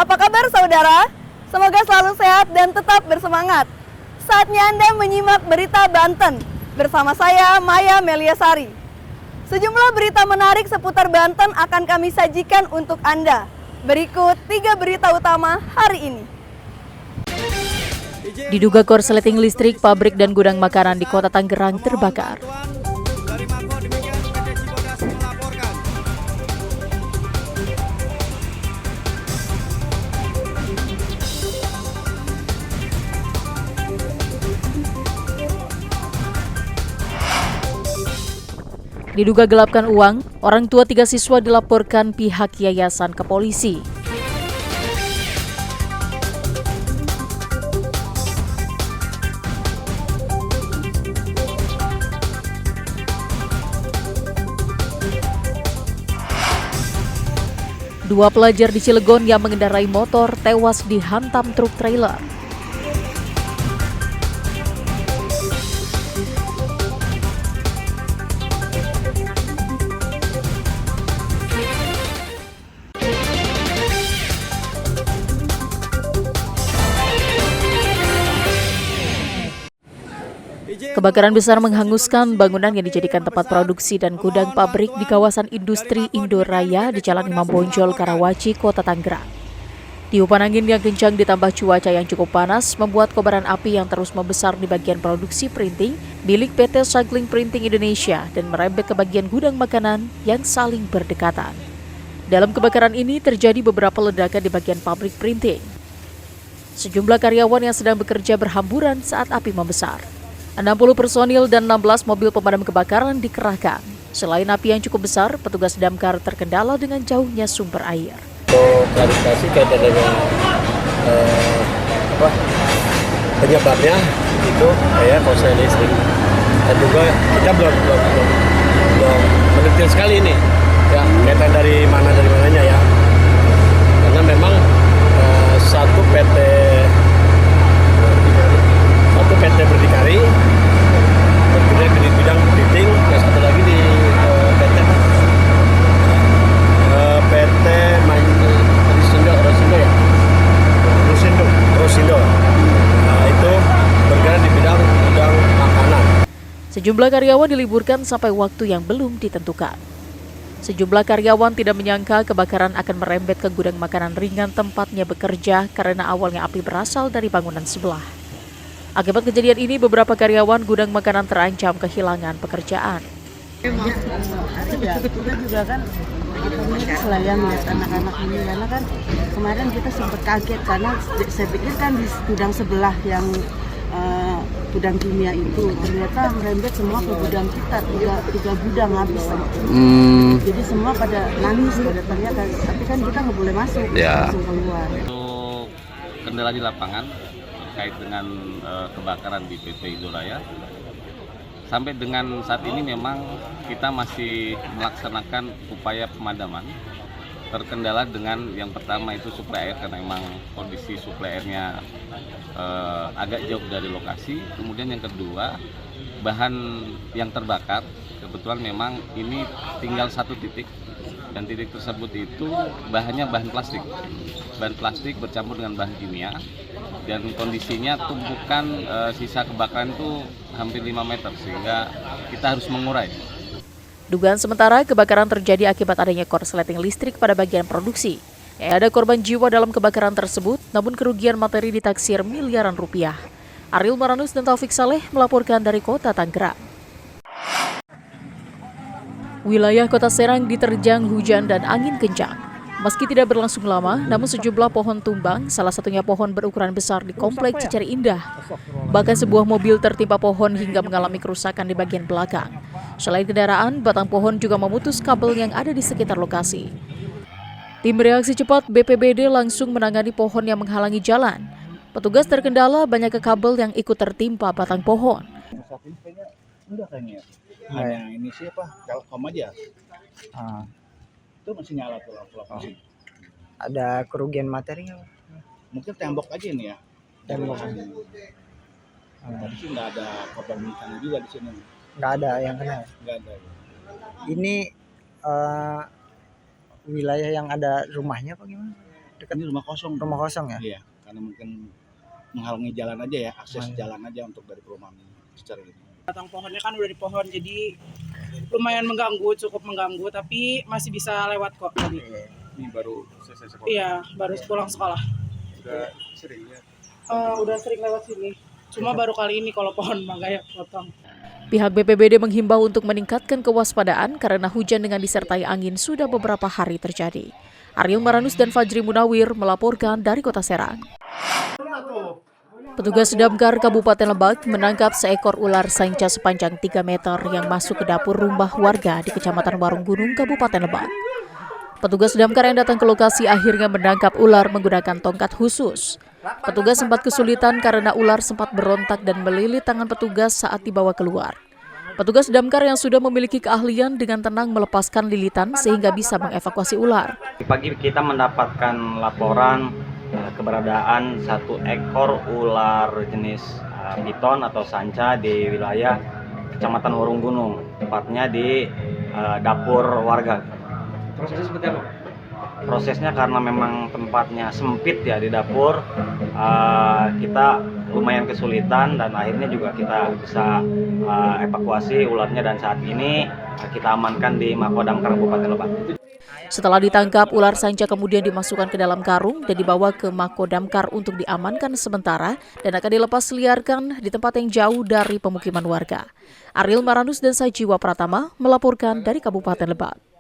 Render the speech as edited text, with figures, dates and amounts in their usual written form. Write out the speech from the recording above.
Apa kabar saudara? Semoga selalu sehat dan tetap bersemangat. Saatnya Anda menyimak berita Banten bersama saya Maya Meliasari. Sejumlah berita menarik seputar Banten akan kami sajikan untuk Anda. Berikut 3 berita utama hari ini. Diduga korsleting listrik pabrik dan gudang makanan di Kota Tangerang terbakar. Diduga gelapkan uang, orang tua 3 siswa dilaporkan pihak yayasan ke polisi. Dua pelajar di Cilegon yang mengendarai motor tewas dihantam truk trailer. Kebakaran besar menghanguskan bangunan yang dijadikan tempat produksi dan gudang pabrik di kawasan industri Indoraya di Jalan Imam Bonjol, Karawaci, Kota Tangerang. Tiupan angin yang kencang ditambah cuaca yang cukup panas membuat kobaran api yang terus membesar di bagian produksi printing milik PT Sagling Printing Indonesia dan merembet ke bagian gudang makanan yang saling berdekatan. Dalam kebakaran ini terjadi beberapa ledakan di bagian pabrik printing. Sejumlah karyawan yang sedang bekerja berhamburan saat api membesar. 60 personil dan 16 mobil pemadam kebakaran dikerahkan. Selain api yang cukup besar, petugas damkar terkendala dengan jauhnya sumber air. Untuk klarifikasi kaitan dengan penyebabnya itu kayak korsleting listrik. Dan juga kita belum mendetil sekali ini ya kaitan dari mananya ya. Karena memang satu PT berdikari, kemudian di bidang printing, yang satu lagi di PT Rosindo. Nah, itu bergerak di bidang gudang makanan. Sejumlah karyawan diliburkan sampai waktu yang belum ditentukan. Sejumlah karyawan tidak menyangka kebakaran akan merembet ke gudang makanan ringan tempatnya bekerja karena awalnya api berasal dari bangunan sebelah. Akibat kejadian ini, beberapa karyawan gudang makanan terancam kehilangan pekerjaan. Ya, kita juga kan lah ya melihat anak-anak ini karena kan kemarin kita sempat kaget karena saya pikir kan di gudang sebelah yang gudang kimia itu ternyata merembet semua ke gudang kita, tiga gudang habis. Jadi semua pada nangis, pada teriak, tapi kan kita nggak boleh masuk, langsung keluar. Untuk kendala di lapangan terkait dengan kebakaran di PT Indoraya, sampai dengan saat ini memang kita masih melaksanakan upaya pemadaman. Terkendala dengan yang pertama itu suplai air karena memang kondisi suplai airnya agak jauh dari lokasi. Kemudian yang kedua, bahan yang terbakar kebetulan memang ini tinggal satu titik, dan titik tersebut itu bahannya bahan plastik bercampur dengan bahan kimia, dan kondisinya tumpukan sisa kebakaran itu hampir 5 meter sehingga kita harus mengurai. Dugaan sementara kebakaran terjadi akibat adanya korsleting listrik pada bagian produksi. Ada korban jiwa dalam kebakaran tersebut, namun kerugian materi ditaksir miliaran rupiah. Ariel Maranus dan Taufik Saleh melaporkan dari Kota Tangerang. Wilayah Kota Serang diterjang hujan dan angin kencang. Meski tidak berlangsung lama, namun sejumlah pohon tumbang, salah satunya pohon berukuran besar di Komplek Cicari Indah. Bahkan sebuah mobil tertimpa pohon hingga mengalami kerusakan di bagian belakang. Selain kendaraan, batang pohon juga memutus kabel yang ada di sekitar lokasi. Tim reaksi cepat BPBD langsung menangani pohon yang menghalangi jalan. Petugas terkendala banyaknya kabel yang ikut tertimpa batang pohon. Udah kayaknya. Hanya ini sih apa? Telkom aja. Itu masih nyala tuh lampu. Ada kerugian materi nggak? Mungkin tembok aja ini ya. Tembok. Tadi sih nggak ada korban meninggal juga di sini. Nggak ada yang kena. Nggak ada. Ini wilayah yang ada rumahnya apa gimana? kan ini rumah kosong. Rumah kosong ya? Iya, karena mungkin menghalangi jalan aja ya, akses jalan aja untuk dari perumahan ini secara ini. Batang pohonnya kan udah di pohon, jadi lumayan mengganggu, cukup mengganggu, tapi masih bisa lewat kok tadi. Ini baru selesai sekolah. Iya, baru pulang sekolah. Udah sering ya. Udah sering lewat sini. Cuma baru kali ini kalau pohon mangga ya potong. Pihak BPBD menghimbau untuk meningkatkan kewaspadaan karena hujan dengan disertai angin sudah beberapa hari terjadi. Ariel Maranus dan Fajri Munawir melaporkan dari Kota Serang. Petugas damkar Kabupaten Lebak menangkap seekor ular sanca sepanjang 3 meter yang masuk ke dapur rumah warga di Kecamatan Warung Gunung, Kabupaten Lebak. Petugas damkar yang datang ke lokasi akhirnya menangkap ular menggunakan tongkat khusus. Petugas sempat kesulitan karena ular sempat berontak dan melilit tangan petugas saat dibawa keluar. Petugas damkar yang sudah memiliki keahlian dengan tenang melepaskan lilitan sehingga bisa mengevakuasi ular. Pagi kita mendapatkan laporan keberadaan satu ekor ular jenis piton atau sanca di wilayah Kecamatan Warung Gunung, tepatnya di dapur warga. Prosesnya seperti apa? Prosesnya karena memang tempatnya sempit ya di dapur, kita lumayan kesulitan dan akhirnya juga kita bisa evakuasi ularnya dan saat ini kita amankan di Makodamkar Kabupaten Lebak. Setelah ditangkap, ular sanca kemudian dimasukkan ke dalam karung dan dibawa ke Makodamkar untuk diamankan sementara dan akan dilepas liarkan di tempat yang jauh dari pemukiman warga. Ariel Maranus dan Sajiwa Pratama melaporkan dari Kabupaten Lebak.